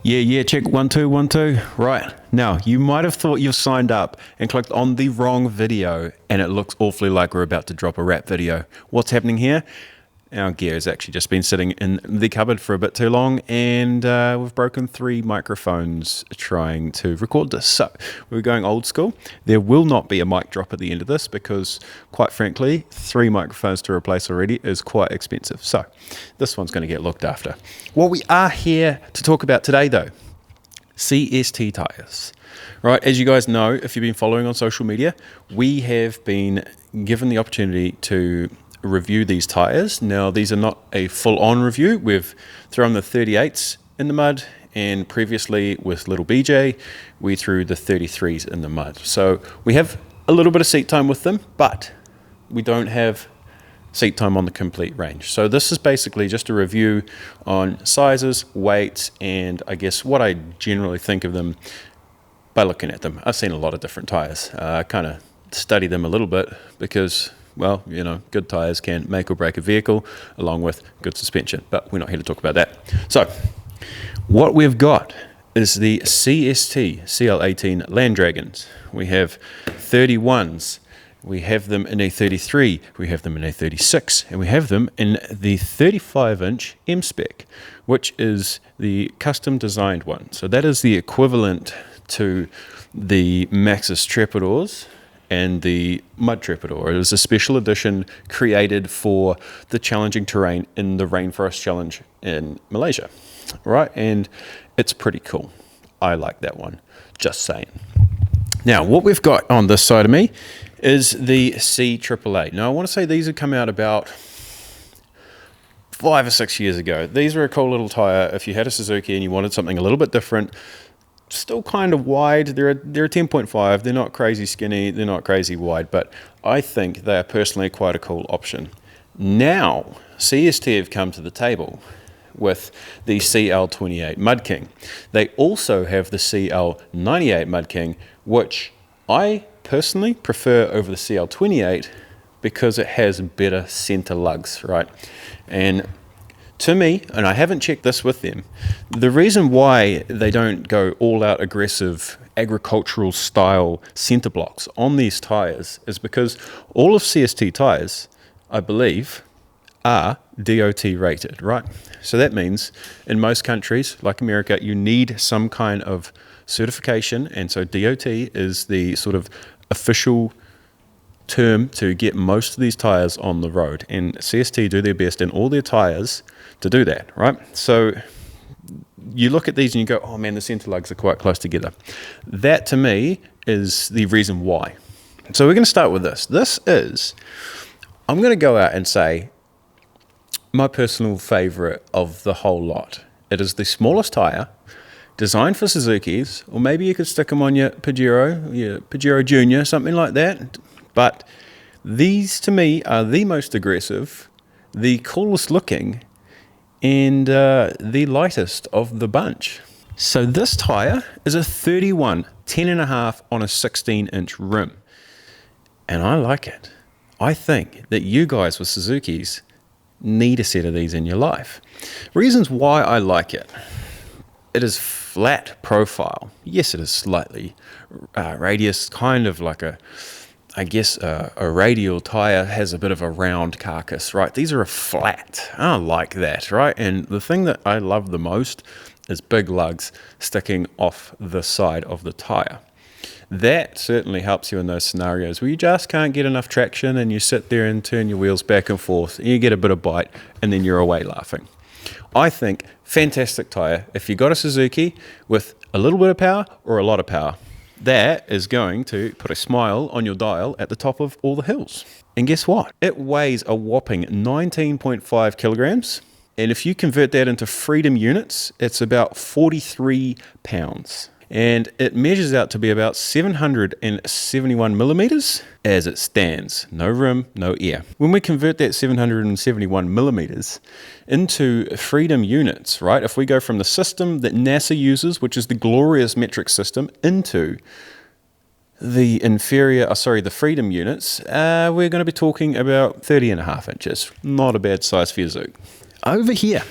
Yeah, check 1 2 1 2. Right. Now, you might have thought you've signed up and clicked on the wrong video, and it looks awfully like we're about to drop a rap video. What's happening here? Our gear has actually just been sitting in the cupboard for a bit too long, and we've broken 3 microphones trying to record this. So we're going old school. There will not be a mic drop at the end of this because, quite frankly, 3 microphones to replace already is quite expensive. So this one's going to get looked after. What we are here to talk about today, though, CST tires. Right, as you guys know, if you've been following on social media, we have been given the opportunity to review these tires. Now, these are not a full-on review. We've thrown the 38s in the mud, and previously with little BJ, we threw the 33s in the mud. So we have a little bit of seat time with them, but we don't have seat time on the complete range. So this is basically just a review on sizes, weights, and I guess what I generally think of them by looking at them. I've seen a lot of different tires. I kind of study them a little bit because, well, you know, good tires can make or break a vehicle along with good suspension, but we're not here to talk about that. So what we've got is the CST CL18 Land Dragons. We have 31s, we have them in a 33, we have them in a 36, and we have them in the 35-inch M-spec, which is the custom designed one. So that is the equivalent to the Maxxis Trepadors and the Mud Trepador. It is a special edition created for the challenging terrain in the Rainforest Challenge in Malaysia, right? And it's pretty cool. I like that one, just saying. Now, what we've got on this side of me is the C888. Now, I want to say these have come out about 5 or 6 years ago. These were a cool little tire if you had a Suzuki and you wanted something a little bit different. Still kind of wide. They're a 10.5. They're not crazy skinny. They're not crazy wide, but I think they are personally quite a cool option. Now, CST have come to the table with the CL28 Mud King. They also have the CL98 Mud King, which I personally prefer over the CL28 because it has better center lugs, right? And to me, and I haven't checked this with them, the reason why they don't go all out aggressive agricultural style center blocks on these tires is because all of CST tires, I believe, are DOT rated, right? So that means in most countries, like America, you need some kind of certification, and so DOT is the sort of official term to get most of these tires on the road, and CST do their best in all their tires to do that, right? So you look at these and you go, oh man, the center lugs are quite close together. That to me is the reason why. So we're going to start with this. I'm going to go out and say my personal favorite of the whole lot. It is the smallest tire designed for Suzukis, or maybe you could stick them on your Pajero Junior, something like that. But these, to me, are the most aggressive, the coolest looking, and the lightest of the bunch. So this tire is a 31, 10.5 on a 16-inch rim. And I like it. I think that you guys with Suzukis need a set of these in your life. Reasons why I like it. It is flat profile. Yes, it is slightly radius, kind of like a radial tire has a bit of a round carcass, right? These are a flat. I like that, right? And the thing that I love the most is big lugs sticking off the side of the tire. That certainly helps you in those scenarios where you just can't get enough traction and you sit there and turn your wheels back and forth and you get a bit of bite and then you're away laughing. I think fantastic tire. If you got a Suzuki with a little bit of power or a lot of power, that is going to put a smile on your dial at the top of all the hills. And guess what? It weighs a whopping 19.5 kilograms. And if you convert that into freedom units, it's about 43 pounds. And it measures out to be about 771 millimeters as it stands. No rim, no air. When we convert that 771 millimeters into freedom units, right? If we go from the system that NASA uses, which is the glorious metric system, into the the freedom units, we're going to be talking about 30.5 inches. Not a bad size for your Zook. Over here,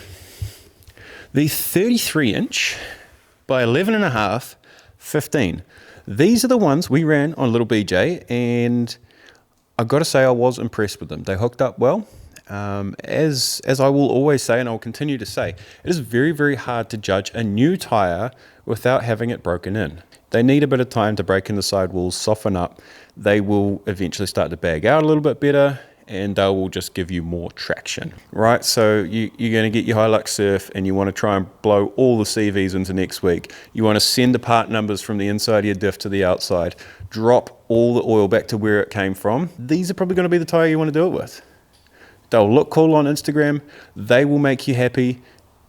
the 33-inch by 11.5, 15. These are the ones we ran on Little BJ, and I've got to say I was impressed with them. They hooked up well. As I will always say, and I'll continue to say, it is very, very hard to judge a new tire without having it broken in. They need a bit of time to break in the sidewalls, soften up. They will eventually start to bag out a little bit better, and they will just give you more traction, right? So you're going to get your Hilux Surf, and you want to try and blow all the CVs into next week. You want to send the part numbers from the inside of your diff to the outside, drop all the oil back to where it came from. These are probably going to be the tire you want to do it with. They'll look cool on Instagram, they will make you happy,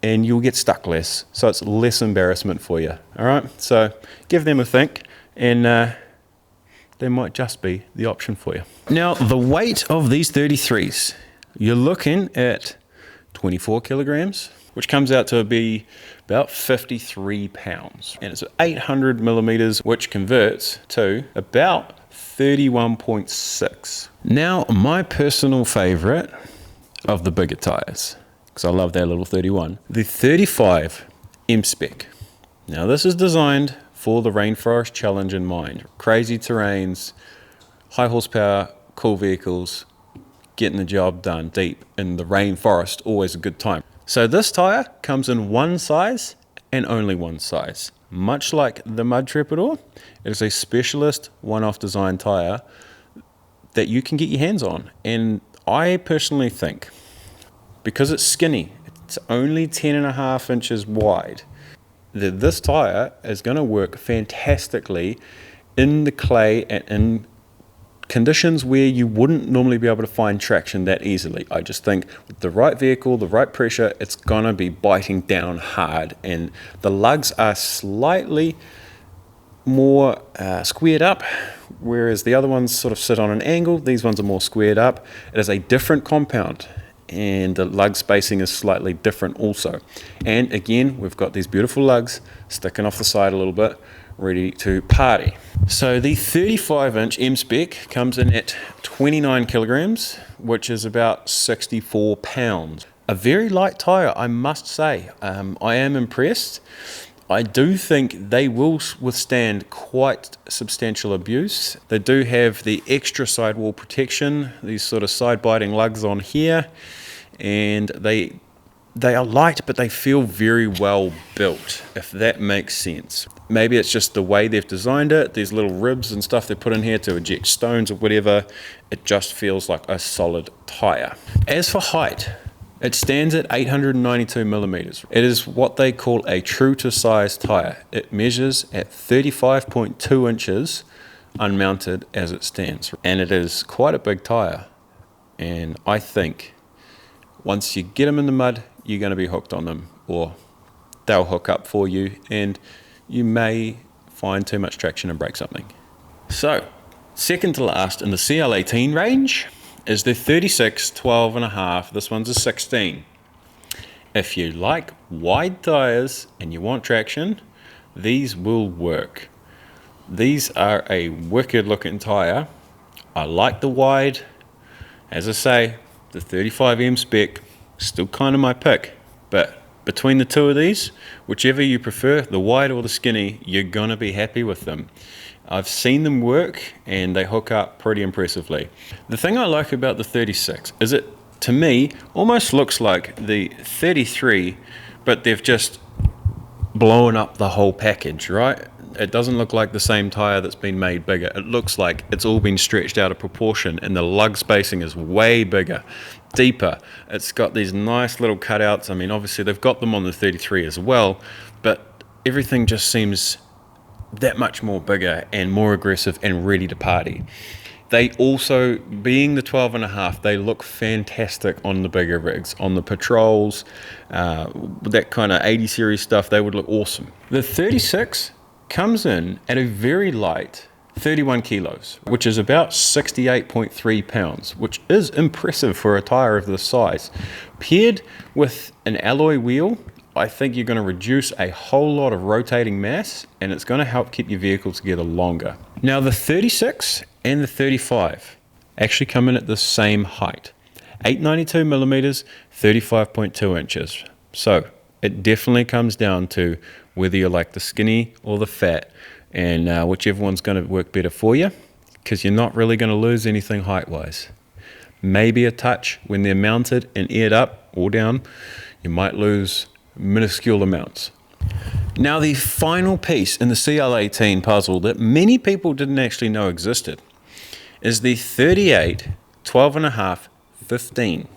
and you'll get stuck less. So it's less embarrassment for you, all right? So give them a think, and they might just be the option for you. Now, the weight of these 33s, you're looking at 24 kilograms, which comes out to be about 53 pounds. And it's 800 millimeters, which converts to about 31.6. Now, my personal favorite of the bigger tires, because I love that little 31, the 35 M-spec. Now, this is designed for the Rainforest Challenge in mind. Crazy terrains, high horsepower, cool vehicles, getting the job done deep in the rainforest, always a good time. So this tire comes in one size and only one size. Much like the Mud Trepidor, it is a specialist one-off design tire that you can get your hands on. And I personally think, because it's skinny, it's only 10.5 inches wide, that this tire is going to work fantastically in the clay and in conditions where you wouldn't normally be able to find traction that easily. I just think with the right vehicle, the right pressure, it's going to be biting down hard, and the lugs are slightly more squared up, whereas the other ones sort of sit on an angle. These ones are more squared up. It is a different compound, and the lug spacing is slightly different also. And again, we've got these beautiful lugs sticking off the side a little bit, ready to party. So the 35-inch M-spec comes in at 29 kilograms, which is about 64 pounds. A very light tire, I must say. I am impressed. I do think they will withstand quite substantial abuse. They do have the extra sidewall protection, these sort of side biting lugs on here, and they are light, but they feel very well built, if that makes sense. Maybe it's just the way they've designed it, these little ribs and stuff they put in here to eject stones or whatever. It just feels like a solid tire. As for height, it stands at 892 millimeters. It is what they call a true to size tire. It measures at 35.2 inches unmounted as it stands. And it is quite a big tire. And I think once you get them in the mud, you're going to be hooked on them, or they'll hook up for you, and you may find too much traction and break something. So, second to last in the CL18 range is the 36 12.5. This one's a 16. If you like wide tires and you want traction, these will work. These are a wicked looking tire. I like the wide. As I say, the 35 M-spec, still kind of my pick. But between the two of these, whichever you prefer, the wide or the skinny, you're going to be happy with them. I've seen them work, and they hook up pretty impressively. The thing I like about the 36 is it, to me, almost looks like the 33, but they've just blown up the whole package, right? It doesn't look like the same tire that's been made bigger. It looks like it's all been stretched out of proportion, and the lug spacing is way bigger, deeper. It's got these nice little cutouts. I mean, obviously they've got them on the 33 as well, but everything just seems that much more bigger and more aggressive and ready to party. They also, being the 12.5, they look fantastic on the bigger rigs, on the patrols, that kind of 80 series stuff. They would look awesome. The 36 comes in at a very light 31 kilos, which is about 68.3 pounds, which is impressive for a tire of this size. Paired with an alloy wheel, I think you're going to reduce a whole lot of rotating mass, and it's going to help keep your vehicle together longer. Now, the 36 and the 35 actually come in at the same height, 892 millimeters, 35.2 inches. So It definitely comes down to whether you like the skinny or the fat, and whichever one's going to work better for you, because you're not really going to lose anything height-wise. Maybe a touch when they're mounted and aired up or down, you might lose minuscule amounts. Now, the final piece in the CL18 puzzle that many people didn't actually know existed is the 38, 12.5, 15.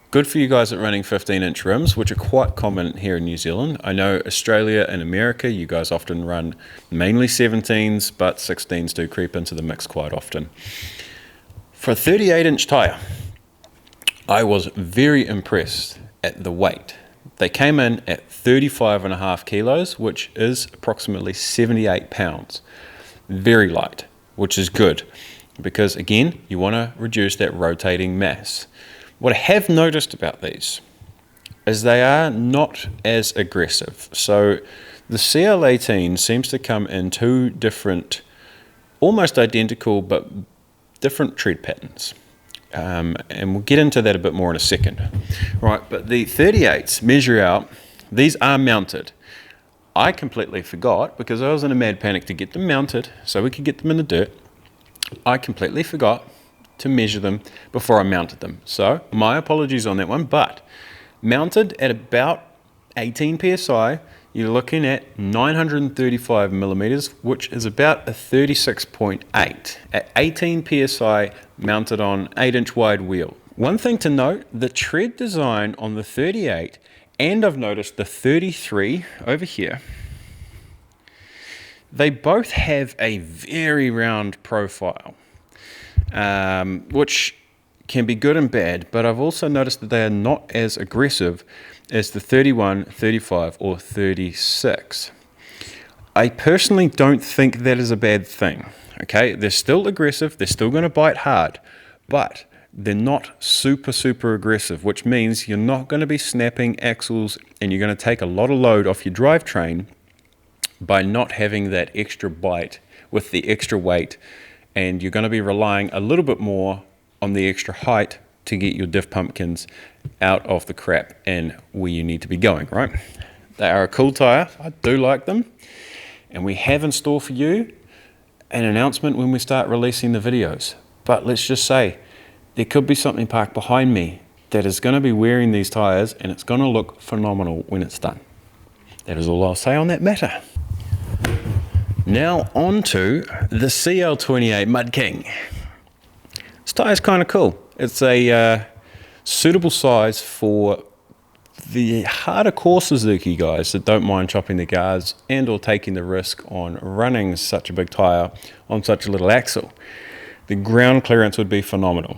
Good for you guys at running 15-inch rims, which are quite common here in New Zealand. I know Australia and America, you guys often run mainly 17s, but 16s do creep into the mix quite often. For a 38-inch tyre, I was very impressed at the weight. They came in at 35.5 kilos, which is approximately 78 pounds. Very light, which is good, because again, you want to reduce that rotating mass. What I have noticed about these is they are not as aggressive. So the CL18 seems to come in two different, almost identical, but different tread patterns. And we'll get into that a bit more in a second. Right, but the 38s measure out, these are mounted. I completely forgot, because I was in a mad panic to get them mounted so we could get them in the dirt. I completely forgot to measure them before I mounted them. So my apologies on that one, but mounted at about 18 psi, you're looking at 935 millimeters, which is about a 36.8 at 18 psi mounted on 8-inch wide wheel. One thing to note, the tread design on the 38, and I've noticed the 33 over here, they both have a very round profile. Which can be good and bad, but I've also noticed that they are not as aggressive as the 31, 35, or 36. I personally don't think that is a bad thing. Okay, they're still aggressive, they're still going to bite hard, but they're not super aggressive, which means you're not going to be snapping axles and you're going to take a lot of load off your drivetrain by not having that extra bite with the extra weight. And you're going to be relying a little bit more on the extra height to get your diff pumpkins out of the crap and where you need to be going, right? They are a cool tyre. I do like them. And we have in store for you an announcement when we start releasing the videos. But let's just say there could be something parked behind me that is going to be wearing these tyres, and it's going to look phenomenal when it's done. That is all I'll say on that matter. Now on to the CL28 Mud King. This tyre is kind of cool. It's a suitable size for the harder core Suzuki guys that don't mind chopping the guards and or taking the risk on running such a big tyre on such a little axle. The ground clearance would be phenomenal.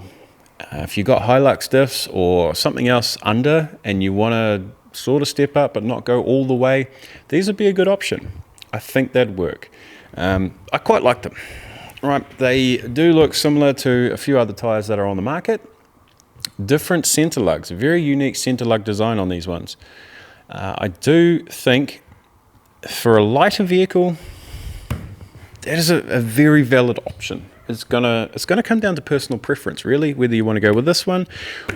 If you've got Hilux diffs or something else under and you want to sort of step up but not go all the way, these would be a good option. I think that'd work. I quite like them. Right, they do look similar to a few other tyres that are on the market. Different centre lugs, a very unique centre lug design on these ones. I do think for a lighter vehicle, that is a very valid option. It's gonna come down to personal preference, really, whether you want to go with this one,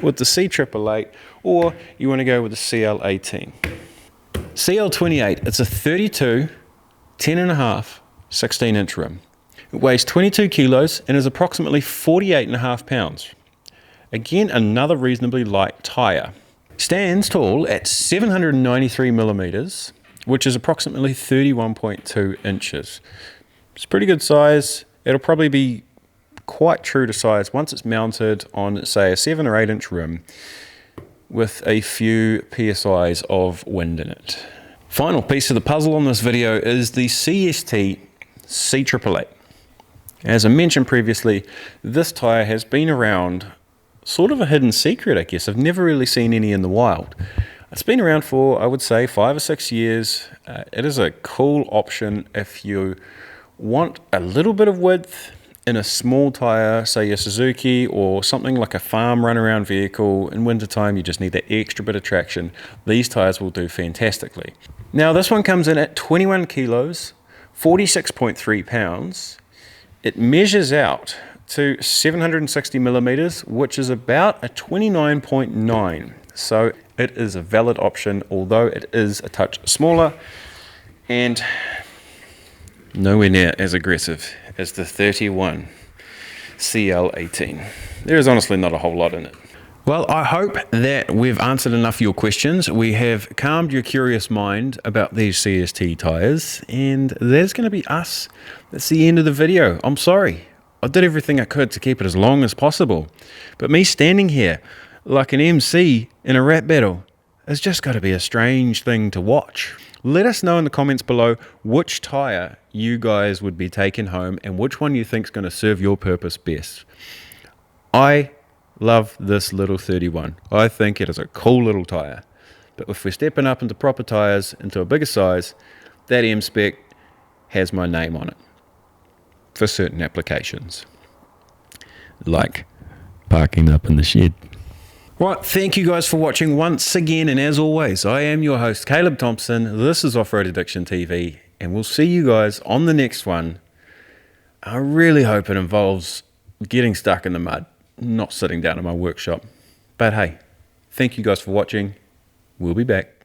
with the C888, or you want to go with the CL18. CL28, it's a 32, 10.5, 16-inch rim. It weighs 22 kilos and is approximately 48.5 pounds. Again, another reasonably light tyre. Stands tall at 793 millimeters, which is approximately 31.2 inches. It's pretty good size. It'll probably be quite true to size once it's mounted on, say, a 7 or 8-inch rim with a few PSIs of wind in it. Final piece of the puzzle on this video is the CST C888. As I mentioned previously, this tyre has been around, sort of a hidden secret, I guess. I've never really seen any in the wild. It's been around for, I would say, 5 or 6 years. It is a cool option if you want a little bit of width in a small tyre, say a Suzuki or something like a farm run-around vehicle. In wintertime, you just need that extra bit of traction. These tyres will do fantastically. Now, this one comes in at 21 kilos, 46.3 pounds. It measures out to 760 millimeters, which is about a 29.9. So It is a valid option, although it is a touch smaller and nowhere near as aggressive as the 31 CL18. There is honestly not a whole lot in it. Well, I hope that we've answered enough of your questions. We have calmed your curious mind about these CST tires, and that's going to be us. That's the end of the video. I'm sorry. I did everything I could to keep it as long as possible. But me standing here like an MC in a rap battle has just got to be a strange thing to watch. Let us know in the comments below which tire you guys would be taking home and which one you think is going to serve your purpose best. I love this little 31. I think it is a cool little tire. But if we're stepping up into proper tires, into a bigger size, that M-spec has my name on it for certain applications, like parking up in the shed. Right, thank you guys for watching once again, and as always, I am your host, Caleb Thompson. This is Off-Road Addiction TV, and we'll see you guys on the next one. I really hope it involves getting stuck in the mud, not sitting down in my workshop. But hey, thank you guys for watching. We'll be back.